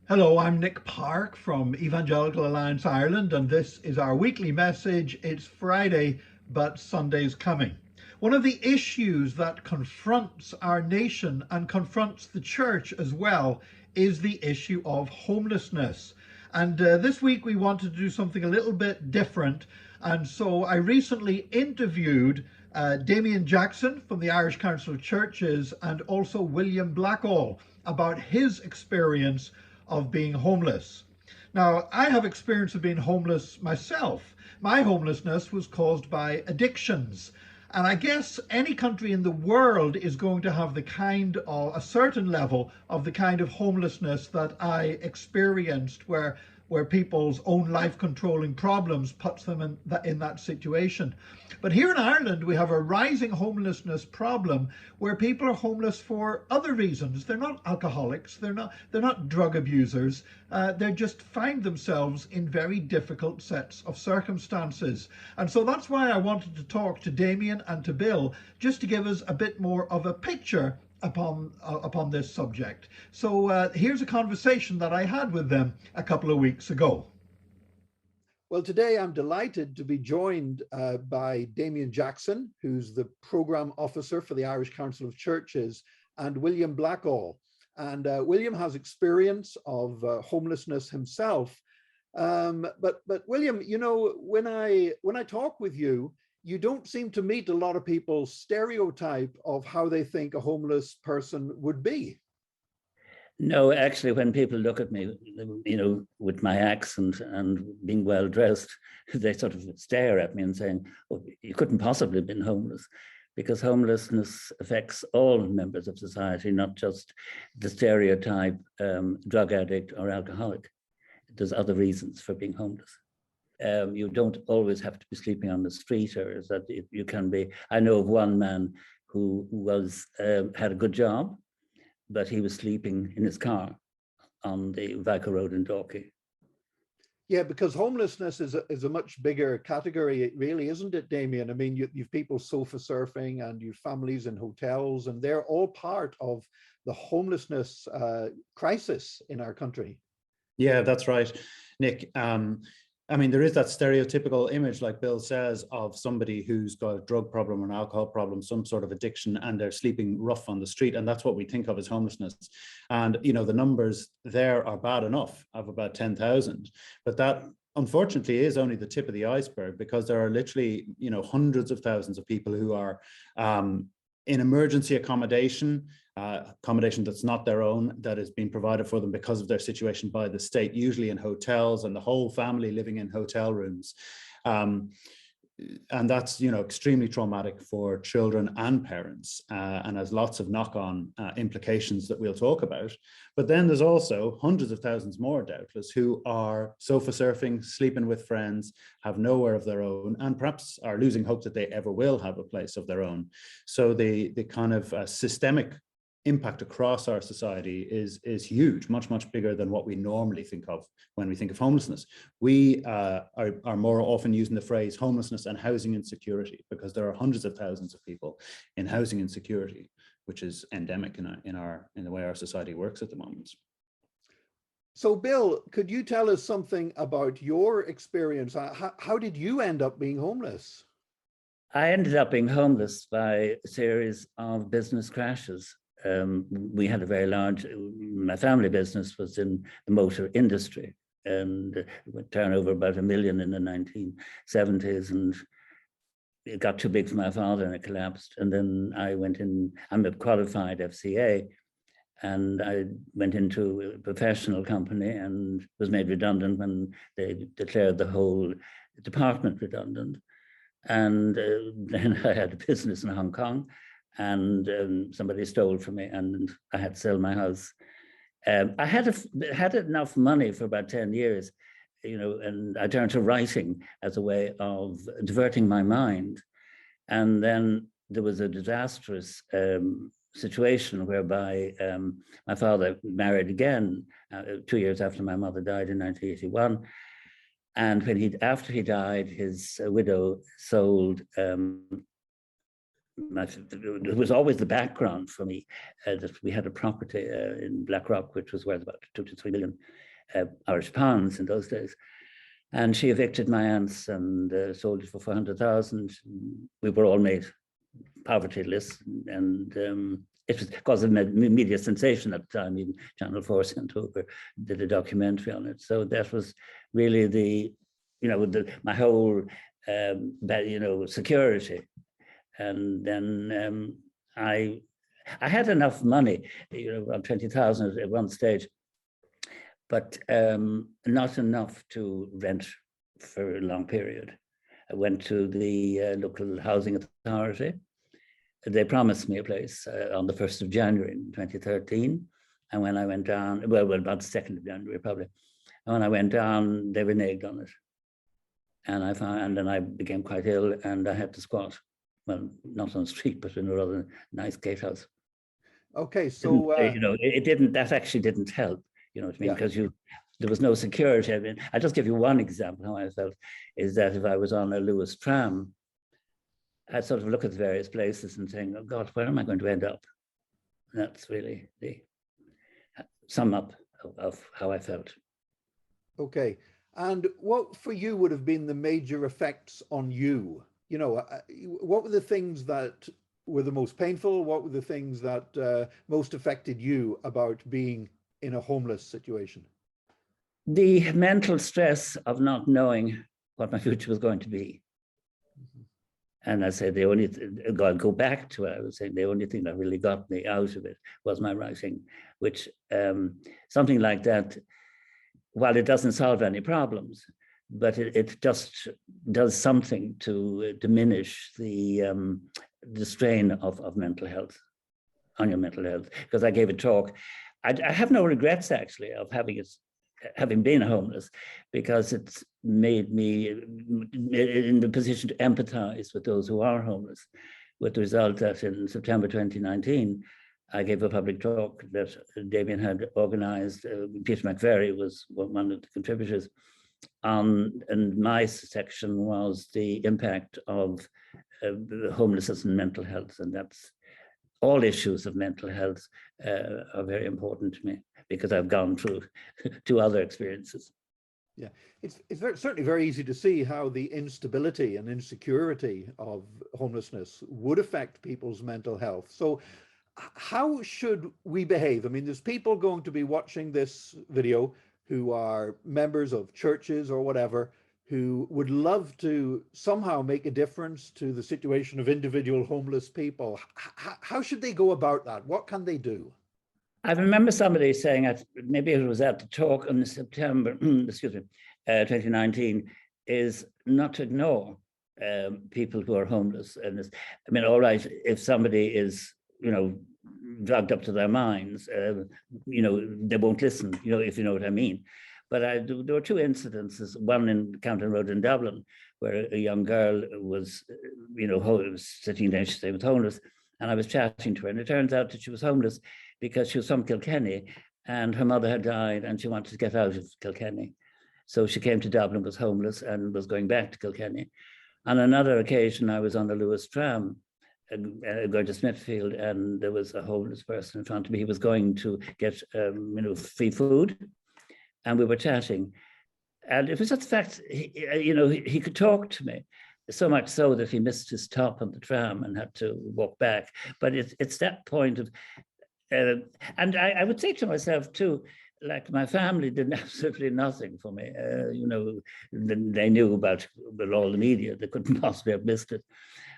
Hello, I'm Nick Park from Evangelical Alliance Ireland, and this is our weekly message. It's Friday, but Sunday's coming. One of the issues that confronts our nation and confronts the church as well is the issue of homelessness. And this week we wanted to do something a little bit different. And so I recently interviewed Damian Jackson from the Irish Council of Churches and also William Blackall about his experience of being homeless. Now, I have experience of being homeless myself. My homelessness was caused by addictions. And I guess any country in the world is going to have the kind of a certain level of the kind of homelessness that I experienced, where people's own life controlling problems puts them in that situation. But here in Ireland, we have a rising homelessness problem where people are homeless for other reasons. They're not alcoholics, they're not drug abusers. They just find themselves in very difficult sets of circumstances. And so that's why I wanted to talk to Damian and to Bill, just to give us a bit more of a picture upon this subject. So here's a conversation that I had with them a couple of weeks ago. Well, today I'm delighted to be joined by Damian Jackson, who's the Programme Officer for the Irish Council of Churches, and William Blackall. And William has experience of homelessness himself. But William, you know, when I talk with you, you don't seem to meet a lot of people's stereotype of how they think a homeless person would be. No, actually, when people look at me, with my accent and being well dressed, they sort of stare at me and saying, "Oh, you couldn't possibly have been homeless," because homelessness affects all members of society, not just the stereotype drug addict or alcoholic. There's other reasons for being homeless. You don't always have to be sleeping on the street, or is that you can be. I know of one man who had a good job, but he was sleeping in his car on the Vicar Road in Dalkey. Yeah, because homelessness is a much bigger category, really, isn't it, Damian? I mean, you've people sofa surfing and you've families in hotels, and they're all part of the homelessness crisis in our country. Yeah, that's right, Nick. I mean, there is that stereotypical image, like Bill says, of somebody who's got a drug problem or an alcohol problem, some sort of addiction, and they're sleeping rough on the street. And that's what we think of as homelessness. And, you know, the numbers there are bad enough of about 10,000. But that, unfortunately, is only the tip of the iceberg, because there are literally, hundreds of thousands of people who are in emergency accommodation that's not their own, that is being provided for them because of their situation by the state, usually in hotels, and the whole family living in hotel rooms. And that's, extremely traumatic for children and parents, and has lots of knock-on implications that we'll talk about. But then there's also hundreds of thousands more, doubtless, who are sofa surfing, sleeping with friends, have nowhere of their own, and perhaps are losing hope that they ever will have a place of their own. So the kind of systemic impact across our society is huge, much bigger than what we normally think of when we think of homelessness. We are more often using the phrase homelessness and housing insecurity, because there are hundreds of thousands of people in housing insecurity, which is endemic in the way our society works at the moment. So, Bill, could you tell us something about your experience? How did you end up being homeless? I ended up being homeless by a series of business crashes. We had a very large, my family business was in the motor industry, and it would turn over about $1 million in the 1970s, and it got too big for my father and it collapsed. And then I went in, I'm a qualified FCA, and I went into a professional company and was made redundant when they declared the whole department redundant. And then I had a business in Hong Kong, and somebody stole from me, and I had to sell my house. I had enough money for about 10 years, and I turned to writing as a way of diverting my mind. And then there was a disastrous situation whereby my father married again 2 years after my mother died in 1981. And after he died, his widow sold it was always the background for me that we had a property in Blackrock, which was worth about 2 to 3 million Irish pounds in those days. And she evicted my aunts and sold it for 400,000. We were all made povertyless, and it was caused a media sensation at the time. Even Channel 4 sent over, did a documentary on it. So that was really my whole security. And then I had enough money, around 20,000 at one stage, but not enough to rent for a long period. I went to the local housing authority. They promised me a place on the 1st of January in 2013. And when I went down, well, about the 2nd of January probably. And when I went down, they reneged on it. And then I became quite ill and I had to squat. Well, not on the street, but in a rather nice gatehouse. Okay, so that actually didn't help. You know what I mean? Because there was no security. I mean, I'll just give you one example how I felt, is that if I was on a Lewis tram, I'd sort of look at the various places and saying, oh God, where am I going to end up? And that's really the sum up of how I felt. Okay. And what for you would have been the major effects on you? What were the things that were the most painful? What were the things that most affected you about being in a homeless situation? The mental stress of not knowing what my future was going to be. And I said, go back to it, I was saying the only thing that really got me out of it was my writing, which something like that, while it doesn't solve any problems, but it just does something to diminish the strain of mental health, on your mental health. Because I gave a talk. I have no regrets, actually, of having been homeless, because it's made me in the position to empathize with those who are homeless, with the result that in September 2019, I gave a public talk that Damian had organized. Peter McVeary was one of the contributors. And my section was the impact of homelessness and mental health. And that's all issues of mental health are very important to me, because I've gone through 2 other experiences. Yeah, it's certainly very easy to see how the instability and insecurity of homelessness would affect people's mental health. So how should we behave? I mean, there's people going to be watching this video who are members of churches or whatever, who would love to somehow make a difference to the situation of individual homeless people. How should they go about that? What can they do? I remember somebody saying, maybe it was at the talk in September, 2019, is not to ignore people who are homeless. And I mean, all right, if somebody is, drugged up to their minds, they won't listen, if you know what I mean. But there were 2 incidences, one in County Road in Dublin, where a young girl was, sitting there, she was homeless, and I was chatting to her, and it turns out that she was homeless because she was from Kilkenny, and her mother had died, and she wanted to get out of Kilkenny. So she came to Dublin, was homeless, and was going back to Kilkenny. On another occasion, I was on the Lewis tram, going to Smithfield, and there was a homeless person in front of me. He was going to get, free food, and we were chatting. And it was just the fact, he could talk to me, so much so that he missed his stop on the tram and had to walk back. But it's that point of, and I would say to myself too, like, my family did absolutely nothing for me. They knew about all the media. They couldn't possibly have missed it.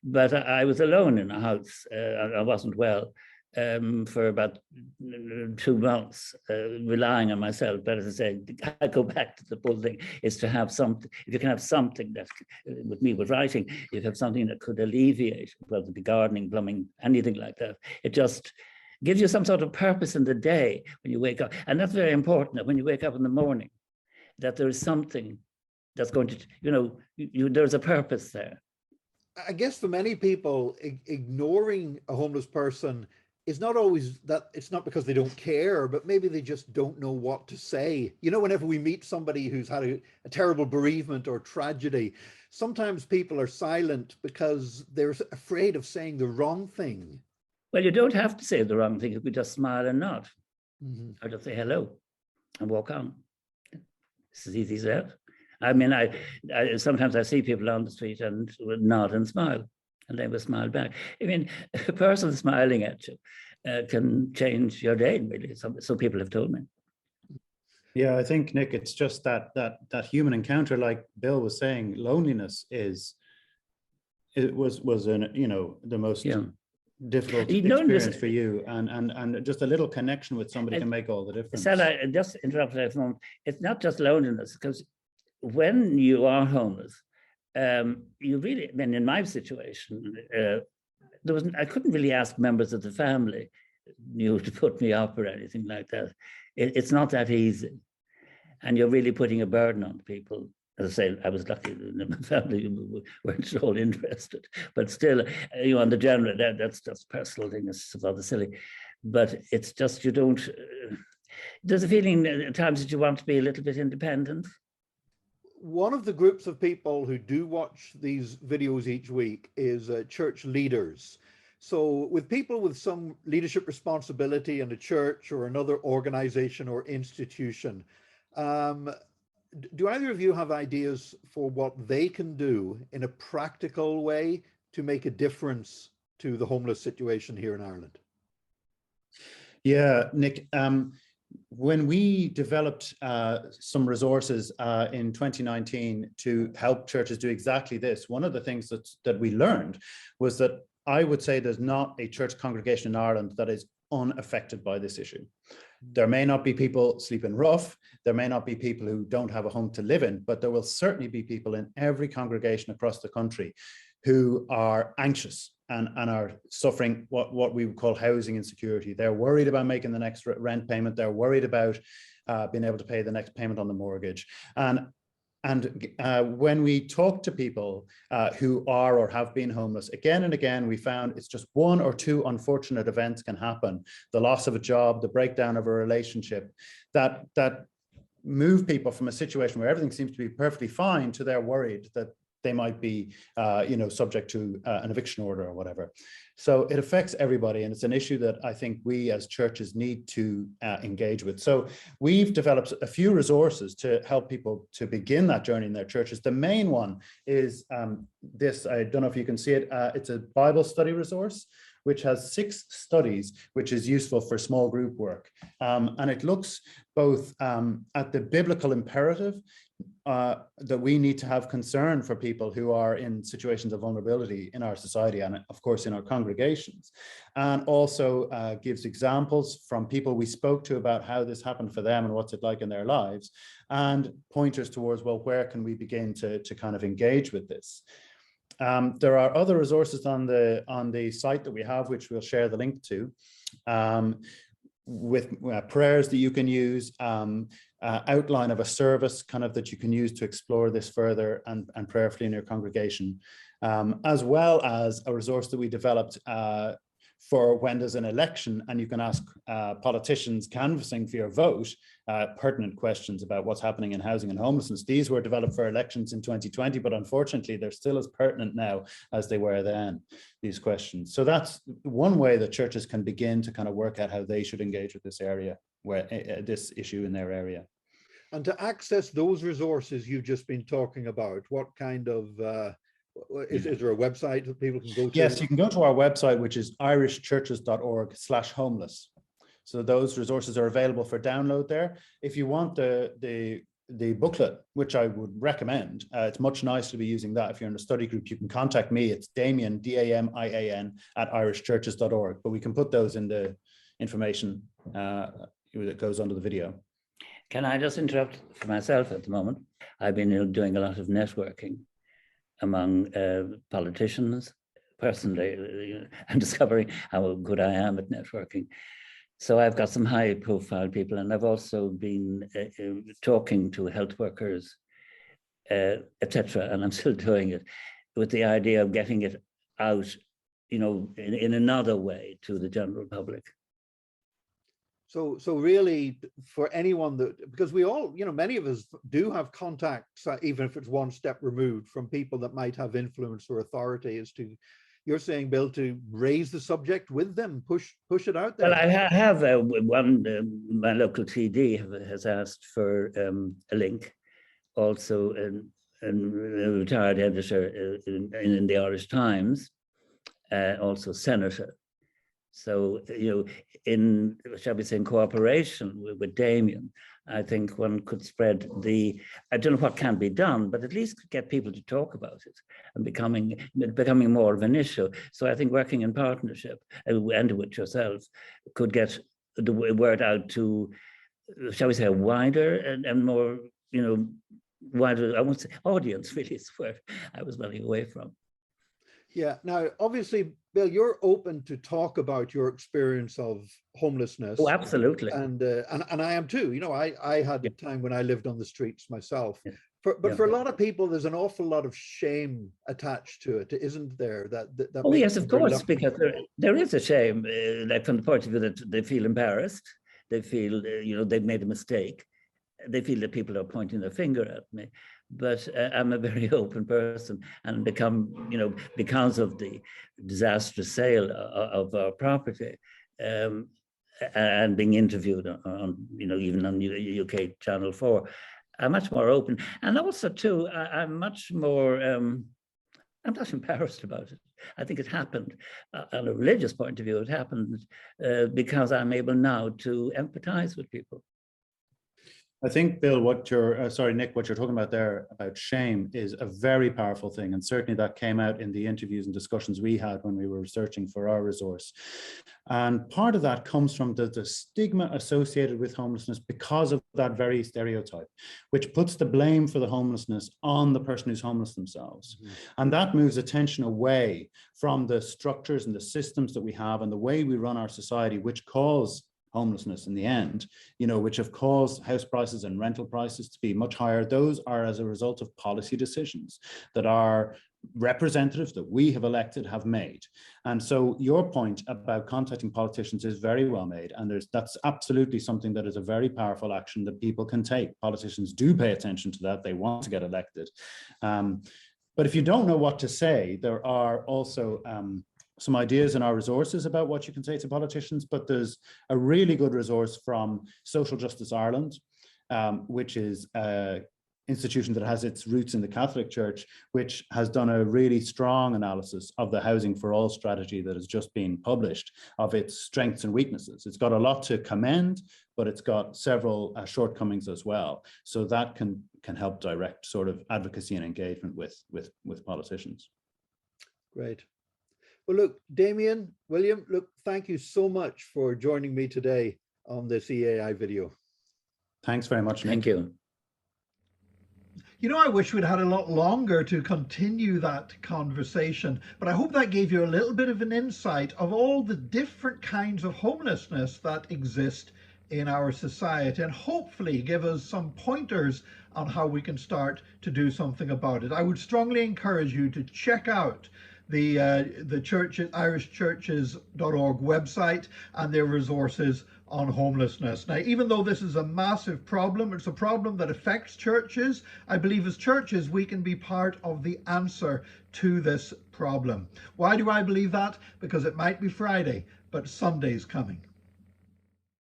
But I was alone in a house. I wasn't well for about 2 months, relying on myself. But as I say, I go back to the whole thing, is to have something. If you can have something that, with me, with writing, you have something that could alleviate, whether it be gardening, plumbing, anything like that. It just gives you some sort of purpose in the day when you wake up. And that's very important, that when you wake up in the morning, that there is something that's going to, there's a purpose there. I guess for many people, ignoring a homeless person is not always that it's not because they don't care, but maybe they just don't know what to say. You know, whenever we meet somebody who's had a terrible bereavement or tragedy, sometimes people are silent because they're afraid of saying the wrong thing. Well, you don't have to say the wrong thing. You could just smile and nod, or just say hello and walk on. It's as easy as that. I mean, I sometimes I see people on the street and would nod and smile, and they will smile back. I mean, a person smiling at you can change your day, really. So people have told me. Yeah, I think, Nick, it's just that human encounter, like Bill was saying. Loneliness was an, you know, the most difficult experience for you, and just a little connection with somebody can make all the difference. Sal, I just interrupted for a moment. It's not just loneliness, because when you are homeless, you really, I mean, in my situation, I couldn't really ask members of the family, to put me up or anything like that. It's not that easy, and you're really putting a burden on people. As I say, I was lucky that my family weren't at all interested, but still, you know, on the general, that's just personal thing. It's rather silly, but it's just you don't. There's a feeling at times that you want to be a little bit independent. One of the groups of people who do watch these videos each week is church leaders. So with people with some leadership responsibility in a church or another organization or institution, do either of you have ideas for what they can do in a practical way to make a difference to the homeless situation here in Ireland? Yeah, Nick, when we developed some resources in 2019 to help churches do exactly this, one of the things that we learned was that I would say there's not a church congregation in Ireland that is unaffected by this issue. There may not be people sleeping rough, there may not be people who don't have a home to live in, but there will certainly be people in every congregation across the country who are anxious and are suffering what we would call housing insecurity. They're worried about making the next rent payment. They're worried about being able to pay the next payment on the mortgage. And when we talk to people who are or have been homeless, again and again, we found it's just one or two unfortunate events can happen. The loss of a job, the breakdown of a relationship, that move people from a situation where everything seems to be perfectly fine to they're worried that they might be, subject to an eviction order or whatever. So it affects everybody, and it's an issue that I think we as churches need to engage with. So we've developed a few resources to help people to begin that journey in their churches. The main one is this, I don't know if you can see it, it's a Bible study resource, which has 6 studies, which is useful for small group work. And it looks both at the biblical imperative that we need to have concern for people who are in situations of vulnerability in our society and of course in our congregations, and also gives examples from people we spoke to about how this happened for them and what's it like in their lives, and pointers towards, well, where can we begin to kind of engage with this. There are other resources on the site that we have, which we'll share the link to, with prayers that you can use, outline of a service kind of that you can use to explore this further and prayerfully in your congregation, as well as a resource that we developed for when there's an election and you can ask politicians canvassing for your vote pertinent questions about what's happening in housing and homelessness. These were developed for elections in 2020, but unfortunately they're still as pertinent now as they were then, these questions. So that's one way that churches can begin to kind of work out how they should engage with this area, where this issue in their area. And to access those resources you've just been talking about, what kind of is there a website that people can go to? Yes, you can go to our website, which is irishchurches.org/homeless. So those resources are available for download there. If you want the booklet, which I would recommend, it's much nicer to be using that. If you're in a study group, you can contact me. It's Damian, Damian @irishchurches.org. But we can put those in the information that goes under the video. Can I just interrupt for myself at the moment? I've been doing a lot of networking among politicians personally, and discovering how good I am at networking. So I've got some high profile people, and I've also been talking to health workers, etc. And I'm still doing it with the idea of getting it out in another way to the general public. So really, for anyone that, because we all, many of us do have contacts, even if it's one step removed, from people that might have influence or authority, as to, you're saying, Bill, to raise the subject with them, push it out there. Well, I have one, my local TD has asked for a link, also a retired editor in the Irish Times, also senator. So, in, shall we say, in cooperation with Damian, I think one could spread I don't know what can be done, but at least get people to talk about it and becoming more of an issue. So I think working in partnership and with yourself could get the word out to, shall we say, a wider and more, wider, I won't say audience, really is where I was running away from. Yeah. Now, obviously, Bill, you're open to talk about your experience of homelessness. Oh, absolutely. And I am too. I had a time when I lived on the streets myself. Yeah. But for a lot of people, there's an awful lot of shame attached to it, isn't there? That oh, yes, of course, because there is a shame, like from the point of view that they feel embarrassed, they feel, they've made a mistake, they feel that people are pointing their finger at me. But I'm a very open person, and because of the disastrous sale of our property, and being interviewed on even on UK Channel 4, I'm much more open. And also too, I'm much more, I'm not embarrassed about it. I think it happened, on a religious point of view, it happened because I'm able now to empathize with people. I think, Bill, Nick, what you're talking about there about shame is a very powerful thing. And certainly that came out in the interviews and discussions we had when we were searching for our resource. And part of that comes from the stigma associated with homelessness because of that very stereotype, which puts the blame for the homelessness on the person who's homeless themselves. Mm-hmm. And that moves attention away from the structures and the systems that we have and the way we run our society, which cause homelessness in the end, which have caused house prices and rental prices to be much higher. Those are as a result of policy decisions that our representatives that we have elected have made. And so your point about contacting politicians is very well made. And that's absolutely something that is a very powerful action that people can take. Politicians do pay attention to that. They want to get elected. But if you don't know what to say, there are also some ideas in our resources about what you can say to politicians, but there's a really good resource from Social Justice Ireland, which is an institution that has its roots in the Catholic Church, which has done a really strong analysis of the Housing for All strategy that has just been published, of its strengths and weaknesses. It's got a lot to commend, but it's got several shortcomings as well. So that can help direct sort of advocacy and engagement with politicians. Great. Well, look, Damian, William, thank you so much for joining me today on this EAI video. Thanks very much, Nick. Thank you. I wish we'd had a lot longer to continue that conversation, but I hope that gave you a little bit of an insight of all the different kinds of homelessness that exist in our society, and hopefully give us some pointers on how we can start to do something about it. I would strongly encourage you to check out the churches, irishchurches.org website, and their resources on homelessness. Now, even though this is a massive problem, it's a problem that affects churches, I believe as churches we can be part of the answer to this problem. Why do I believe that? Because it might be Friday, but Sunday's coming.